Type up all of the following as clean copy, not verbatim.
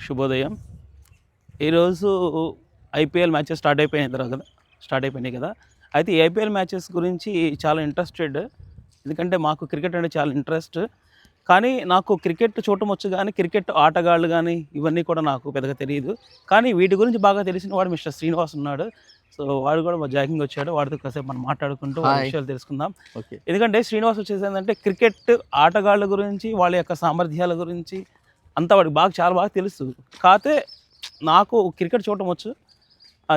శుభోదయం. ఈరోజు IPL matches start అయిపోయినాయి కదా. అయితే ఈ ఐపీఎల్ మ్యాచెస్ గురించి చాలా ఇంట్రెస్టెడ్. ఎందుకంటే మాకు క్రికెట్ అంటే చాలా ఇంట్రెస్ట్. కానీ నాకు క్రికెట్ చూడటం వచ్చు, కానీ క్రికెట్ ఆటగాళ్ళు కానీ ఇవన్నీ కూడా నాకు పెద్దగా తెలియదు. కానీ వీటి గురించి బాగా తెలిసిన వాడు మిస్టర్ శ్రీనివాస్ ఉన్నాడు. సో వాడు కూడా మా జాగింగ్ వచ్చాడు. వాడితో కాసేపు మనం మాట్లాడుకుంటూ విషయాలు తెలుసుకుందాం. ఓకే. ఎందుకంటే శ్రీనివాస్ వచ్చేసి ఏంటంటే క్రికెట్ ఆటగాళ్ళ గురించి, వాళ్ళ యొక్క సామర్థ్యాల గురించి అంతా వాడికి చాలా బాగా తెలుసు. కాకపోతే నాకు క్రికెట్ చూడటం వచ్చు,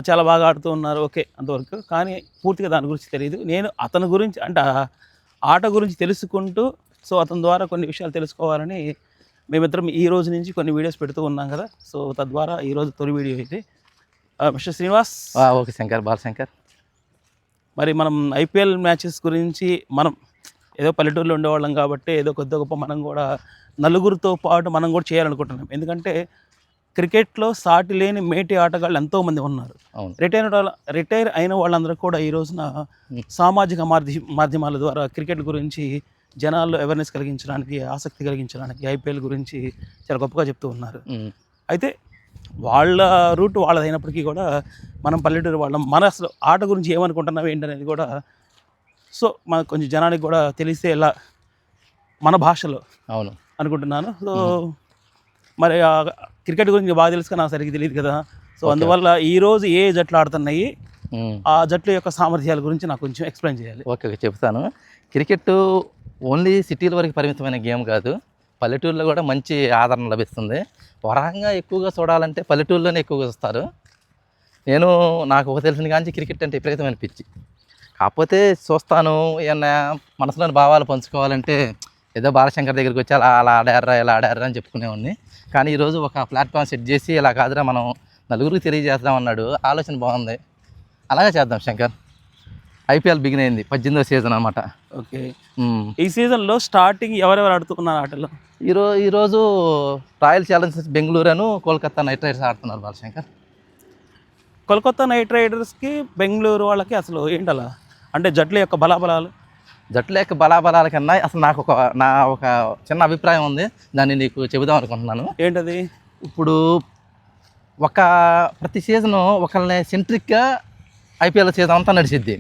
చాలా బాగా ఆడుతూ ఉన్నారు, ఓకే అంతవరకు. కానీ పూర్తిగా దాని గురించి తెలియదు. నేను అతని గురించి అంటే ఆట గురించి తెలుసుకుంటూ, సో అతని ద్వారా కొన్ని విషయాలు తెలుసుకోవాలని మేమిద్దరం ఈ రోజు నుంచి కొన్ని వీడియోస్ పెడుతూ ఉన్నాం కదా. సో తద్వారా ఈరోజు తొలి వీడియో ఇది. మిస్టర్ శ్రీనివాస్. ఓకే శంకర్, బాలశంకర్. మరి మనం ఐపీఎల్ మ్యాచెస్ గురించి మనం ఏదో పల్లెటూరులో ఉండేవాళ్ళం కాబట్టి ఏదో కొద్ది గొప్ప మనం కూడా నలుగురితో పాటు మనం కూడా చేయాలనుకుంటున్నాం. ఎందుకంటే క్రికెట్లో సాటి లేని మేటి ఆటగాళ్ళు ఎంతోమంది ఉన్నారు. రిటైర్ అయిన వాళ్ళందరూ కూడా ఈ రోజున సామాజిక మాధ్యమాల ద్వారా క్రికెట్ గురించి జనాల్లో అవేర్నెస్ కలిగించడానికి, ఆసక్తి కలిగించడానికి ఐపీఎల్ గురించి చాలా గొప్పగా చెప్తూ ఉన్నారు. అయితే వాళ్ళ రూట్ వాళ్ళదైనప్పటికీ కూడా మనం పల్లెటూరు వాళ్ళం, మన అసలు ఆట గురించి ఏమనుకుంటున్నాం ఏంటనేది కూడా సో మనకు కొంచెం జనానికి కూడా తెలిస్తే ఎలా మన భాషలో అవును అనుకుంటున్నాను. సో మరి క్రికెట్ గురించి బాగా తెలుసు నాకు సరిగ్గా తెలియదు కదా. సో అందువల్ల ఈరోజు ఏ జట్లు ఆడుతున్నాయి, ఆ జట్ల యొక్క సామర్థ్యాల గురించి నాకు కొంచెం ఎక్స్ప్లెయిన్ చేయాలి. ఓకే చెప్తాను. క్రికెట్ ఓన్లీ సిటీల వరకు పరిమితమైన గేమ్ కాదు, పల్లెటూరులో కూడా మంచి ఆదరణ లభిస్తుంది. వరంగా ఎక్కువగా చూడాలంటే పల్లెటూరులోనే ఎక్కువగా చూస్తారు. నాకు ఒక తెలిసిన కానీ క్రికెట్ అంటే విపరీతమైన పిచ్చి. కాకపోతే చూస్తాను, ఏమన్నా మనసులోని భావాలు పంచుకోవాలంటే ఏదో బాలశంకర్ దగ్గరికి వచ్చి అలా ఆడారా ఇలా ఆడారా అని చెప్పుకునేవాడిని. కానీ ఈరోజు ఒక ప్లాట్ఫామ్ సెట్ చేసి ఇలా కాదురా మనం నలుగురికి తెలియజేద్దాం అన్నాడు. ఆలోచన బాగుంది, అలాగే చేద్దాం శంకర్. ఐపీఎల్ బిగిన్ అయింది, 18వ సీజన్ అనమాట. ఓకే. ఈ సీజన్లో స్టార్టింగ్ ఎవరెవరు ఆడుతున్నారు ఆటలో? ఈరోజు royal Challengers Bengaluru Kolkata night riders ఆడుతున్నారు బాలశంకర్. కోల్కతా నైట్ రైడర్స్కి బెంగళూరు వాళ్ళకి అసలు ఏంటలా అంటే జట్ల యొక్క బలాబలాల కన్నా అసలు నా ఒక చిన్న అభిప్రాయం ఉంది, దాన్ని నీకు చెబుదాం అనుకుంటున్నాను. ఏంటది? ఇప్పుడు ప్రతి సీజను ఒకళ్ళని సెంట్రిక్గా ఐపీఎల్ సీజన్ అంతా నడిచిద్ది.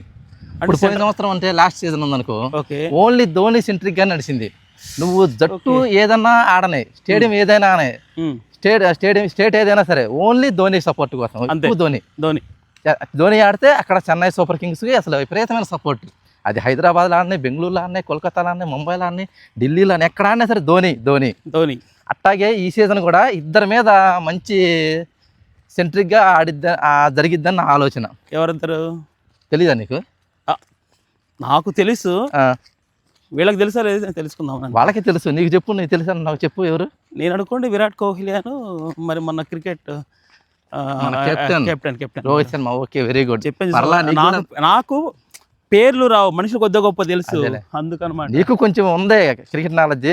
ఇప్పుడు పోయిన సంవత్సరం అంటే లాస్ట్ సీజన్ ఉందనుకో, ఓన్లీ ధోని సెంట్రిక్గా నడిచింది. నువ్వు జట్టు ఏదన్నా ఆడనే, స్టేడియం ఏదైనా ఆనే, స్టేట్ ఏదైనా సరే ఓన్లీ ధోని సపోర్ట్ కోసం. ధోని ఆడితే అక్కడ చెన్నై సూపర్ కింగ్స్కి అసలు విపరీతమైన సపోర్ట్. అది హైదరాబాద్లో ఆడినాయి, బెంగళూరులో ఆడినాయి, కోల్కతాలో ఆడినాయి, ముంబైలో ఆడినాయి, ఢిల్లీలో ఆడినాయి, ఎక్కడ ఆడినా సరే ధోని. అట్లాగే ఈ సీజన్ కూడా ఇద్దరి మీద మంచి సెంట్రిక్గా జరిగిద్దని నా ఆలోచన. ఎవరిద్దరు తెలీదా నీకు? నాకు తెలుసు, వీళ్ళకి తెలుసా లేదు తెలుసుకుందాం. వాళ్ళకి తెలుసు, నీకు చెప్పు. నీకు తెలుసా? నాకు చెప్పు. ఎవరు? నేను అనుకోండి విరాట్ కోహ్లీ అను, మరి మొన్న cricket captain Rohit Sharma. Okay, very good. చెప్పాను. నాకు పేర్లు రావు, మనుషులు కొద్ది గొప్ప తెలుసు, అందుకనమాట. నీకు కొంచెం ఉందే క్రికెట్ నాలెడ్జ్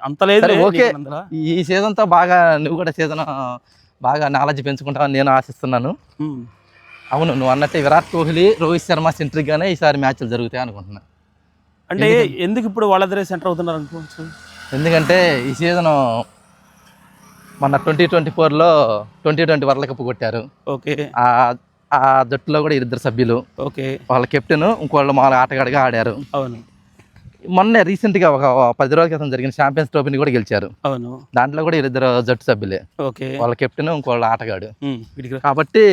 అంత లేదు. ఓకే, ఈ సీజన్తో బాగా నువ్వు కూడా సీజన్ బాగా నాలెడ్జ్ పెంచుకుంటావని నేను ఆశిస్తున్నాను. అవును, నువ్వు అన్నట్టే విరాట్ కోహ్లీ, రోహిత్ శర్మ సెంట్రిక్గానే ఈసారి మ్యాచ్లు జరుగుతాయి అనుకుంటున్నా. అంటే ఎందుకు ఇప్పుడు వాళ్ళిద్దరే సెంటర్ అవుతున్నారు అనుకోవచ్చు? ఎందుకంటే ఈ సీజను మన 2024లో T20 వరల్డ్ కప్ కొట్టారు. ఓకే. ఆ జట్టులో కూడా ఇద్దరు సభ్యులు. ఓకే. వాళ్ళ కెప్టెన్, ఇంకోళ్ళు మామూలు ఆటగాడిగా ఆడారు. అవును. మొన్నే రీసెంట్గా ఒక 10 రోజుల క్రితం జరిగిన ఛాంపియన్స్ ట్రోఫీని కూడా గెలిచారు. అవును. దాంట్లో కూడా ఇద్దరు జట్టు సభ్యులే. ఓకే. వాళ్ళ కెప్టెన్, ఇంకోళ్ళ ఆటగాడు. కాబట్టి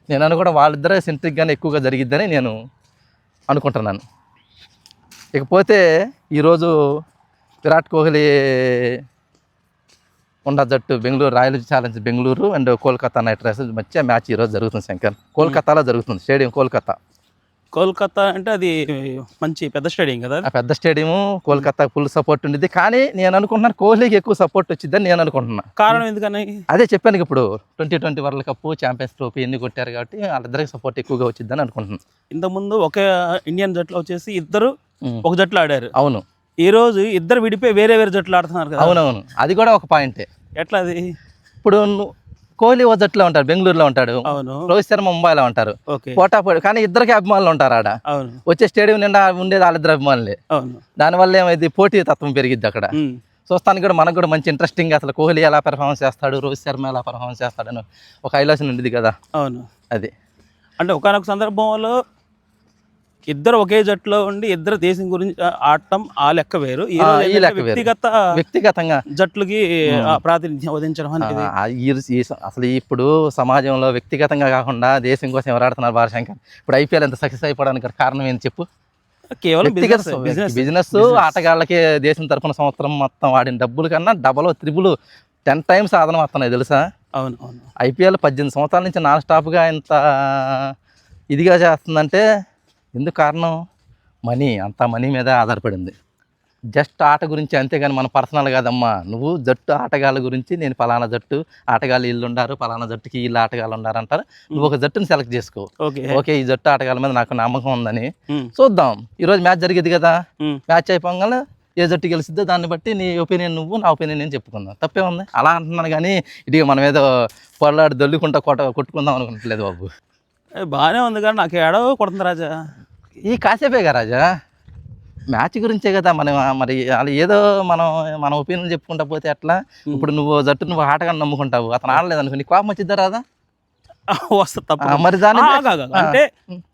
నేను కూడా వాళ్ళిద్దరే సెంట్రిక్గానే ఎక్కువగా జరిగిద్దని నేను అనుకుంటున్నాను. ఇకపోతే ఈరోజు విరాట్ కోహ్లీ ఉన్న జట్టు Bengaluru royal challenge Bengaluru and Kolkata night riders మధ్య మ్యాచ్ ఈరోజు జరుగుతుంది శంకర్. కోల్కతాలో జరుగుతుంది, స్టేడియం కోల్కతా అంటే అది మంచి పెద్ద స్టేడియం కదా. పెద్ద స్టేడియం, కోల్కతా ఫుల్ సపోర్ట్ ఉండేది. కానీ నేను అనుకుంటున్నాను కోహ్లీకి ఎక్కువ సపోర్ట్ వచ్చిందని నేను అనుకుంటున్నా. కారణం ఎందుకని? అదే చెప్పాను, ఇప్పుడు T20 world cup, champions trophy ఎన్ని కొట్టారు కాబట్టి వాళ్ళిద్దరికి సపోర్ట్ ఎక్కువగా వచ్చిందని అనుకుంటున్నాను. ఇంతకుముందు ఒకే ఇండియన్ జట్లో వచ్చేసి ఇద్దరు ఒక జట్లో ఆడారు. అవును. ఈ రోజు ఇద్దరు విడిపోయి వేరే జట్లు ఆడుతున్నారు కదా. అవునవును, అది కూడా ఒక పాయింటే. ఎట్లా అది? ఇప్పుడు కోహ్లీ ఓ జట్టులో ఉంటాడు, బెంగళూరులో ఉంటాడు. అవును. రోహిత్ శర్మ ముంబైలో ఉంటారు. పోటాపోటీ, కానీ ఇద్దరికి అభిమానులు ఉంటారు ఆడ. వచ్చే స్టేడియం నిండా ఉండేది వాళ్ళిద్దరు అభిమానులే. దానివల్ల ఏమైంది, పోటీ తత్వం పెరిగిద్ది అక్కడ. చూస్తానికి కూడా మనకు కూడా మంచి ఇంట్రెస్టింగ్, అసలు కోహ్లీ ఎలా పెర్ఫార్మెన్స్ చేస్తాడు, రోహిత్ శర్మ ఎలా పెర్ఫార్మెన్స్ చేస్తాడని ఒక ఆలోచన ఉండేది కదా. అవును. అది అంటే ఒకానొక సందర్భంలో ఇద్దరు ఒకే జట్టులో ఉండి ఇద్దరు దేశం గురించి ఆడటం ఆ లెక్క వేరు. ఈ రోజు ఈ లెక్క వేరు. వ్యక్తిగతంగా జట్లకి ప్రాతినిధ్యం వహించడం అనేది అసలు ఇప్పుడు సమాజంలో వ్యక్తిగతంగా కాకుండా దేశం కోసం ఎవరు ఆడుతున్నారు భారశంకర్? ఇప్పుడు ఐపీఎల్ ఎంత సక్సెస్ అయిపోవడానికి కారణం ఏంటి చెప్పు? కేవలం బిజినెస్. ఆటగాళ్ళకి దేశం తరఫున సంవత్సరం మొత్తం ఆడిన డబ్బుల కన్నా డబల్, త్రిబుల్, 10 times ఆదరణ వస్తున్నాయి తెలుసా? అవును అవును. ఐపీఎల్ 18 సంవత్సరాల నుంచి నాన్ స్టాప్గా ఇంత ఇదిగా చేస్తుందంటే ఎందుకు కారణం? మనీ. అంతా మనీ మీద ఆధారపడింది. జస్ట్ ఆట గురించి అంతేగాని మన పర్సనల్ కాదమ్మా. నువ్వు జట్టు ఆటగాళ్ళ గురించి, నేను పలానా జట్టు ఆటగాళ్ళు వీళ్ళు ఉండారు, పలానా జట్టుకి వీళ్ళు ఆటగాళ్ళు ఉండారు అంటారు. నువ్వు ఒక జట్టుని సెలెక్ట్ చేసుకో. ఓకే, ఈ జట్టు ఆటగాళ్ళ మీద నాకు నమ్మకం ఉందని చూద్దాం. ఈరోజు మ్యాచ్ జరిగేది కదా, మ్యాచ్ అయిపోగానే ఏ జట్టు గెలిచిద్దో దాన్ని బట్టి నీ ఒపీనియన్ నువ్వు, నా ఒపీనియన్ నేను చెప్పుకుందాం. తప్పే ఉంది. అలా అంటున్నాను కానీ ఇది మనం ఏదో పొరలాడి దొల్లుకుంటా కొట్టుకుందాం అనుకుంటలేదు బాబు. బాగానే ఉంది కానీ నాకు ఏడవ కొడుతుంది రాజా. ఈ కాసేపేగా రాజా, మ్యాచ్ గురించే కదా. మనం మరి అలా ఏదో మన ఒపీనియన్ చెప్పుకుంటా పోతే ఎట్లా? ఇప్పుడు నువ్వు జట్టు నువ్వు ఆటగాన్ని నమ్ముకుంటావు, అతను ఆడలేదు అనుకో, నీకు కోపం వచ్చిద్దా రాదా? వస్తుంది తప్ప. మరి దాని అంటే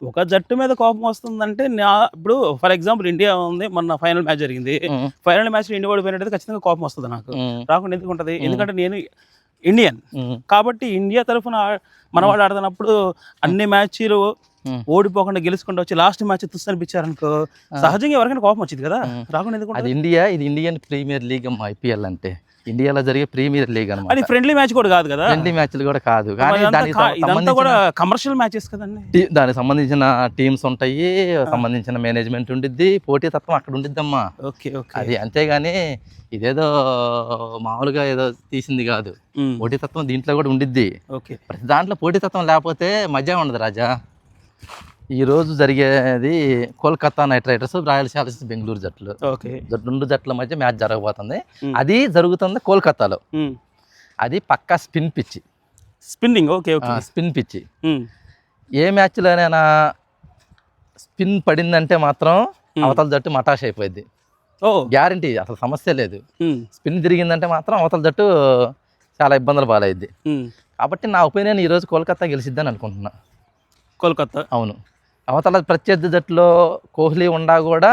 ఒక జట్టు మీద కోపం వస్తుందంటే ఇప్పుడు ఫర్ ఎగ్జాంపుల్ ఇండియా ఉంది, మొన్న ఫైనల్ మ్యాచ్ జరిగింది. ఫైనల్ మ్యాచ్ ఇండియా ఓడిపోయినట్టు ఖచ్చితంగా కోపం వస్తుంది నాకు. రాకుండా ఎందుకు ఉంటుంది? ఎందుకంటే నేను ఇండియన్ కాబట్టి ఇండియా తరఫున మన వాళ్ళు ఆడుతున్నప్పుడు అన్ని మ్యాచ్లు ఓడిపోకుండా గెలుచుకుంటూ వచ్చి లాస్ట్ మ్యాచ్ తుస్సు అనిపించారనుకో, సహజంగా ఎవరికైనా కోపం వచ్చింది కదా. రాకుండా ఎందుకు? అది ఇది ఇండియన్ ప్రీమియర్ లీగ్ అమ్మా. ఐపీఎల్ అంటే ఇండియాలో జరిగే ప్రీమియర్ లీగ్ అన్నమాట. అది ఫ్రెండ్లీ మ్యాచ్ కూడా కాదు కదా. ఫ్రెండ్లీ మ్యాచ్లు కూడా కాదు, కానీ ఇదంతా కూడా కమర్షియల్ మ్యాచెస్ కదండి. దానికి సంబంధించిన టీమ్స్ ఉంటాయి, సంబంధించిన మేనేజ్మెంట్ ఉండిద్ది, పోటీతత్వం అక్కడ ఉండిద్దమ్మా. Okay okay. అది అంతేగాని ఇదేదో మామూలుగా ఏదో తీసింది కాదు. పోటీతత్వం దీంట్లో కూడా ఉండిద్ది. ప్రతి దాంట్లో పోటీతత్వం లేకపోతే మజా ఉండదు రాజా. ఈ రోజు జరిగేది Kolkata night riders, royal Challengers Bengaluru జట్లు. రెండు జట్ల మధ్య మ్యాచ్ జరగబోతుంది. అది జరుగుతుంది కోల్కతాలో. అది పక్కా spin pitch. Spinning. Okay okay. Spin pitch. ఏ మ్యాచ్లోనైనా స్పిన్ పడిందంటే మాత్రం అవతల జట్టు మటాష్ అయిపోయింది. గ్యారంటీ, అసలు సమస్య లేదు. స్పిన్ తిరిగిందంటే మాత్రం అవతల జట్టు చాలా ఇబ్బందులు పాలైద్ది. కాబట్టి నా ఒపీనియన్ ఈరోజు కోల్కతా గెలిచిద్దని అనుకుంటున్నా. కోల్కతా. అవును. అవతల ప్రత్యర్థి జట్టులో కోహ్లీ ఉండా కూడా,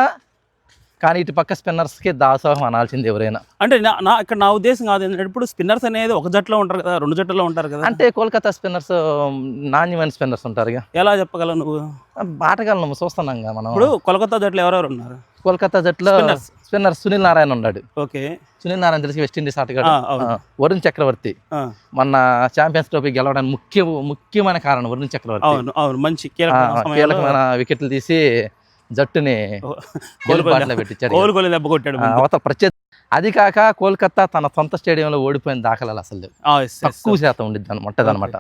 కానీ ఇటు పక్క స్పిన్నర్స్కి దాసోహం అనాల్సింది ఎవరైనా. అంటే ఇక్కడ నా ఉద్దేశం కాదు ఏంటంటే, ఇప్పుడు స్పిన్నర్స్ అనేది ఒక జట్టులో ఉంటారు కదా, రెండు జట్టులో ఉంటారు కదా. అంటే కోల్కతా స్పిన్నర్స్ నాణ్యమైన స్పిన్నర్స్ ఉంటారు. ఎలా చెప్పగలవు నువ్వు? ఆటగాళ్ళను చూస్తున్నాం మనం. ఇప్పుడు కోల్కతా జట్టులో ఎవరెవరు ఉన్నారు? కోల్కతా జట్టులో స్పిన్నర్ సునీల్ నారాయణ ఉన్నాడు. ఓకే. సునీల్ నారాయణ తెలిసి వెస్టిండీస్ ఆటగాడు. వరుణ్ చక్రవర్తి మొన్న ఛాంపియన్స్ ట్రోఫీ గెలవడానికి ముఖ్యమైన కారణం వరుణ్ చక్రవర్తి. మంచి కీలకమైన వికెట్లు తీసి జట్టుని పెట్టించాడు. అవతల ప్రత్యేక. అది కాక కోల్కతా తన సొంత స్టేడియంలో ఓడిపోయిన దాఖలాలు అసలు తక్కువ శాతం ఉండిద్దనమాట.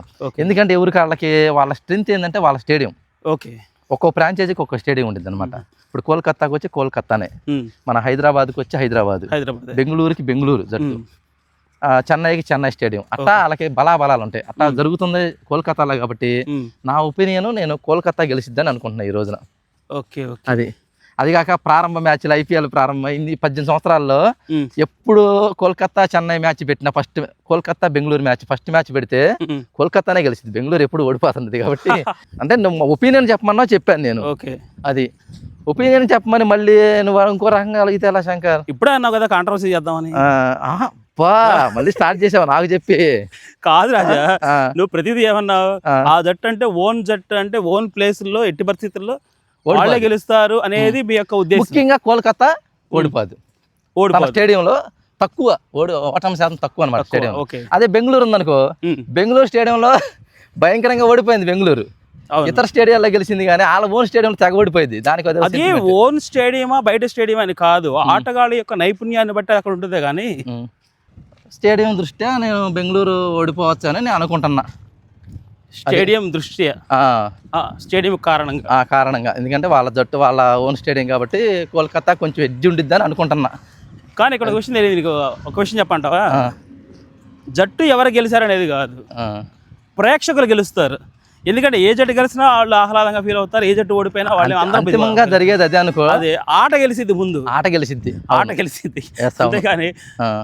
ఎందుకంటే ఎవరికి వాళ్ళ స్ట్రెంత్ ఏంటంటే వాళ్ళ స్టేడియం. ఓకే. ఒక్కో ఫ్రాంచైజీకి ఒక్కో స్టేడియం ఉండిద్ది అనమాట. ఇప్పుడు కోల్కతాకి వచ్చి కోల్కతానే, మన హైదరాబాద్కి వచ్చి హైదరాబాద్, బెంగళూరుకి బెంగళూరు జట్టు, చెన్నైకి చెన్నై స్టేడియం. అట్లా వాళ్ళకి బలాబలాలు ఉంటాయి. అట్లా జరుగుతుంది కోల్కతాలో. కాబట్టి నా ఒపీనియన్, నేను కోల్కతా గెలిచిద్దని అనుకుంటున్నా ఈ రోజున. ఓకే. అది కాక ప్రారంభ మ్యాచ్లు ఐపీఎల్ ప్రారంభమైంది 18 సంవత్సరాల్లో ఎప్పుడు కోల్కతా చెన్నై మ్యాచ్ పెట్టిన first Kolkata Bengaluru match first match పెడితే కోల్కతానే గెలిచింది. బెంగళూరు ఎప్పుడు ఓడిపోతుంది. కాబట్టి అంటే నువ్వు ఒపీనియన్ చెప్పమన్నా చెప్పాను నేను. అది ఒపీనియన్ చెప్పమని మళ్ళీ నువ్వు ఇంకో రకంగా అడిగితే ఎలా శంకర్? ఇప్పుడే అన్నావు కదా కాంట్రవర్సీ చేద్దామని. మళ్ళీ స్టార్ట్ చేసావు నాకు చెప్పి. కాదు రాజా, నువ్వు ప్రతిదీ ఏమన్నావు? ఆ జట్టు అంటే ఓన్ జట్టు అంటే ఓన్ ప్లేస్ లో ఎట్టి పరిస్థితుల్లో వాళ్ళే గెలుస్తారు అనేది మీ యొక్క ఉద్దేశం. ముఖ్యంగా కోల్కతా ఓడిపోదు. స్టేడియంలో తక్కువ ఓటమి శాతం తక్కువ అనమాట స్టేడియం. అదే బెంగళూరు ఉందనుకో, బెంగళూరు స్టేడియంలో భయంకరంగా ఓడిపోయింది బెంగళూరు. ఇతర స్టేడియాల్లో గెలిచింది కానీ వాళ్ళ ఓన్ స్టేడియం తెగ ఓడిపోయింది. దానికి అది ఓన్ స్టేడియమా బయట స్టేడియం అని కాదు, ఆటగాళ్ళ యొక్క నైపుణ్యాన్ని బట్టి అక్కడ ఉంటుంది. కానీ స్టేడియం దృష్ట్యా నేను బెంగళూరు ఓడిపోవచ్చు అని నేను అనుకుంటున్నా. స్టేడియం దృష్ట్యా, స్టేడియం కారణంగా ఎందుకంటే వాళ్ళ జట్టు వాళ్ళ ఓన్ స్టేడియం కాబట్టి కోల్కతా కొంచెం ఎడ్జ్ ఉండిద్ది అని అనుకుంటున్నా. కానీ ఇక్కడ క్వశ్చన్ తెలియదు నీకు. ఒక క్వశ్చన్ చెప్పంటావా? జట్టు ఎవరు గెలిచారనేది కాదు, ప్రేక్షకులు గెలుస్తారు. ఎందుకంటే ఏ జట్టు గెలిచినా వాళ్ళు ఆహ్లాదంగా ఫీల్ అవుతారు, ఏ జట్టు ఓడిపోయినా వాళ్ళు అందరూ అంతిమంగా జరిగేది అదే అనుకో. అదే ఆట గెలిసిద్ది, ముందు ఆట గెలిచిద్ది, ఆట గెలిసిద్ది. అంతేగాని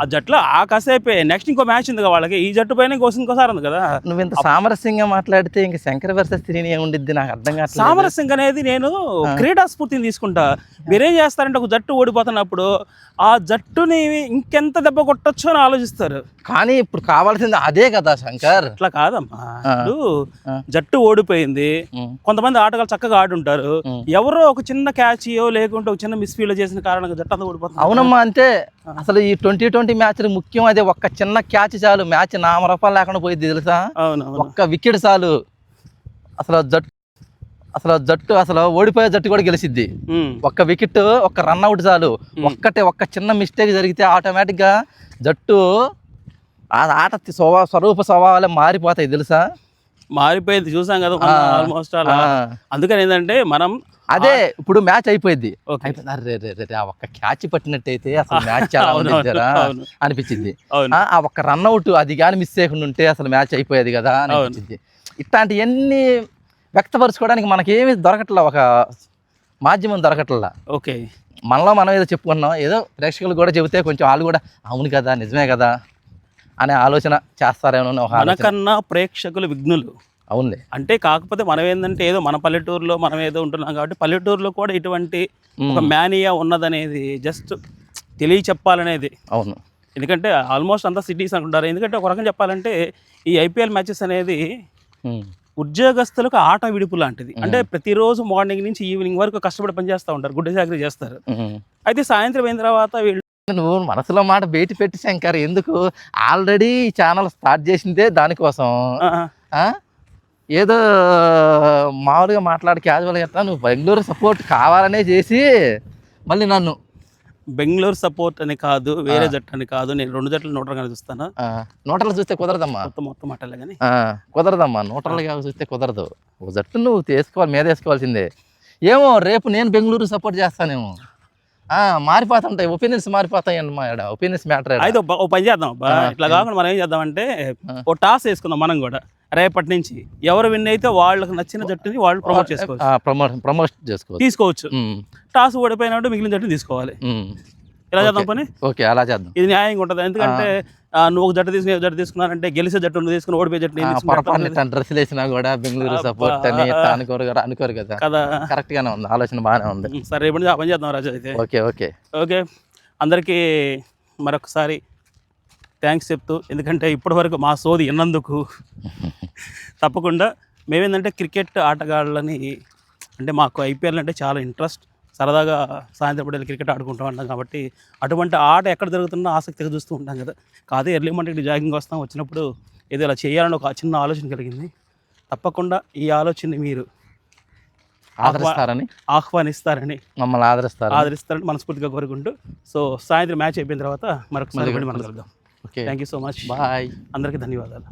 ఆ జట్లో ఆ కాసేపే నెక్స్ట్ ఇంకో మ్యాచ్ ఉంది వాళ్ళకి, ఈ జట్టు పైన ఇంకోసారి ఉంది కదా. నువ్వు ఇంత సామరస్యంగా మాట్లాడితే ఇంక శంకర్ వర్సెస్ త్రీని ఏముండిద్ది నాకు అర్థం కాదు. సామరస్యం అనేది నేను క్రీడా స్ఫూర్తిని తీసుకుంటా. మీరేం చేస్తారంటే ఒక జట్టు ఓడిపోతున్నప్పుడు ఆ జట్టుని ఇంకెంత దెబ్బ కొట్టొచ్చు అని ఆలోచిస్తారు. కానీ ఇప్పుడు కావాల్సింది అదే కదా శంకర్. అట్లా కాదమ్మా, ఇప్పుడు జట్టు ఓడిపోయింది, కొంతమంది ఆటగాళ్ళు చక్కగా ఆడుంటారు, ఎవరో ఒక చిన్న క్యాచ్ లేకుంటే ఒక చిన్న మిస్ఫీల్డ్ చేసిన కారణంగా జట్టు అంతా ఓడిపోతుంది. అవునమ్మా, అంతే. అసలు ఈ 2020 మ్యాచ్లు ముఖ్యం అదే. ఒక్క చిన్న క్యాచ్ చాలు, మ్యాచ్ నామరూపాలు లేకుండా పోయింది తెలుసా. ఒక్క వికెట్ చాలు, అసలు జట్టు ఓడిపోయే జట్టు కూడా గెలిచిద్ది. ఒక్క వికెట్, ఒక్క రన్అట్ చాలు. ఒక్క చిన్న మిస్టేక్ జరిగితే ఆటోమేటిక్గా జట్టు ఆట స్వరూప స్వభావాలే మారిపోతాయి తెలుసా. మారిపోయింది, చూసాం కదా ఆల్మోస్ట్ అలా. అందుకని ఏంటంటే మనం అదే ఇప్పుడు మ్యాచ్ అయిపోయింది, ఒక్క క్యాచ్ పట్టినట్టయితే అసలు మ్యాచ్ చాలా అనిపించింది. ఆ ఒక్క రన్అట్ అది కానీ మిస్ చేయకుండా ఉంటే అసలు మ్యాచ్ అయిపోయేది కదా అనిపించింది. ఇట్లాంటివన్నీ వ్యక్తపరచుకోవడానికి మనకేమి దొరకట్లా, ఒక మాధ్యమం దొరకట్లా. ఓకే, మనలో మనం ఏదో చెప్పుకున్నాం, ఏదో ప్రేక్షకులు కూడా చెబితే కొంచెం వాళ్ళు కూడా అవును కదా నిజమే కదా అనే ఆలోచన చేస్తారేమో. మనకన్నా ప్రేక్షకులు విఘ్నులు. అవునులే. అంటే కాకపోతే మనం ఏంటంటే ఏదో మన పల్లెటూరులో మనం ఏదో ఉంటున్నాం కాబట్టి పల్లెటూరులో కూడా ఇటువంటి ఒక మేనియా ఉన్నదనేది జస్ట్ తెలియచెప్పాలనేది. అవును, ఎందుకంటే ఆల్మోస్ట్ అంతా సిటీస్ అనుకుంటారు. ఎందుకంటే ఒక రకం చెప్పాలంటే ఈ ఐపీఎల్ మ్యాచెస్ అనేది ఉద్యోగస్తులకు ఆట విడుపు లాంటిది. అంటే ప్రతిరోజు మార్నింగ్ నుంచి ఈవినింగ్ వరకు కష్టపడి పనిచేస్తూ ఉంటారు, గుడ్డ చాకరీ చేస్తారు. అయితే సాయంత్రం అయిన తర్వాత వీళ్ళు నువ్వు మనసులో మాట బయట పెట్టి శంకర్, ఎందుకు ఆల్రెడీ ఛానల్ స్టార్ట్ చేసిందే దానికోసం. ఏదో మామూలుగా మాట్లాడి క్యాజువల్గా చెప్తా, నువ్వు బెంగళూరు సపోర్ట్ కావాలనే చేసి మళ్ళీ నన్ను బెంగళూరు సపోర్ట్ అని కాదు, వేరే జట్టు అని కాదు, నేను 2 జట్లు న్యూట్రల్గా చూస్తాను. న్యూట్రల్ చూస్తే కుదరదమ్మా, మొత్తం మాటలే కానీ కుదరదమ్మా. న్యూట్రల్గా చూస్తే కుదరదు. ఒక జట్టు నువ్వు మీద వేసుకోవాల్సిందే. ఏమో రేపు నేను బెంగళూరు సపోర్ట్ చేస్తానేమో, మారిపోతుంటాయి ఒపీనియన్స్, మారిపోతాయి అమ్మా. Opinions matter. అయితే ఓ పని చేద్దాం అబ్బా, ఇట్లా కాకుండా మనం ఏం చేద్దామంటే ఓ టాస్ వేసుకుందాం మనం కూడా. రేపటి నుంచి ఎవరు విన్ అయితే వాళ్ళకి నచ్చిన జట్టుని వాళ్ళు ప్రమోట్ తీసుకోవచ్చు. టాస్ ఓడిపోయినట్టు మిగిలిన జట్టుని తీసుకోవాలి. ఇలా చేద్దాం పని. ఓకే, అలా చేద్దాం. ఇది న్యాయంగా ఉంటుంది. ఎందుకంటే నువ్వు ఒక జట్టు తీసుకున్నానంటే గెలిచే జట్టు నువ్వు తీసుకుని ఓడిపోయే జట్టు డ్రెస్సులు వేసినా కూడా బెంగళూరు సపోర్ట్ అని అనుకోరు కదా. కరెక్ట్ గానే ఉంది, ఆలోచన బాగానే ఉంది. సరే రేపటి నుంచి ఆ పని చేద్దాం రాజు. అయితే ఓకే ఓకే ఓకే, అందరికీ మరొకసారి థ్యాంక్స్ చెప్తూ, ఎందుకంటే ఇప్పటి వరకు మా సోది విన్నందుకు. తప్పకుండా మేమేంటంటే క్రికెట్ ఆటగాళ్ళని, అంటే మాకు ఐపీఎల్ అంటే చాలా ఇంట్రెస్ట్, సరదాగా సాయంత్రం పూట క్రికెట్ ఆడుకుంటూ ఉంటాం కాబట్టి అటువంటి ఆట ఎక్కడ జరుగుతున్నా ఆసక్తిగా చూస్తూ ఉంటాం కదా. కాదే ఎర్లీ మార్నింగ్ జాగింగ్ వస్తాం, వచ్చినప్పుడు ఏదో ఇలా చేయాలని ఒక చిన్న ఆలోచన కలిగింది. తప్పకుండా ఈ ఆలోచనని మీరు ఆహ్వానిస్తారని మమ్మల్ని ఆదరిస్తారని మనస్ఫూర్తిగా కోరుకుంటూ, సో సాయంత్రం మ్యాచ్ అయిపోయిన తర్వాత మరొకసారి మనం కలుద్దాం. Thank you so much. Bye. అందరికీ ధన్యవాదాలు.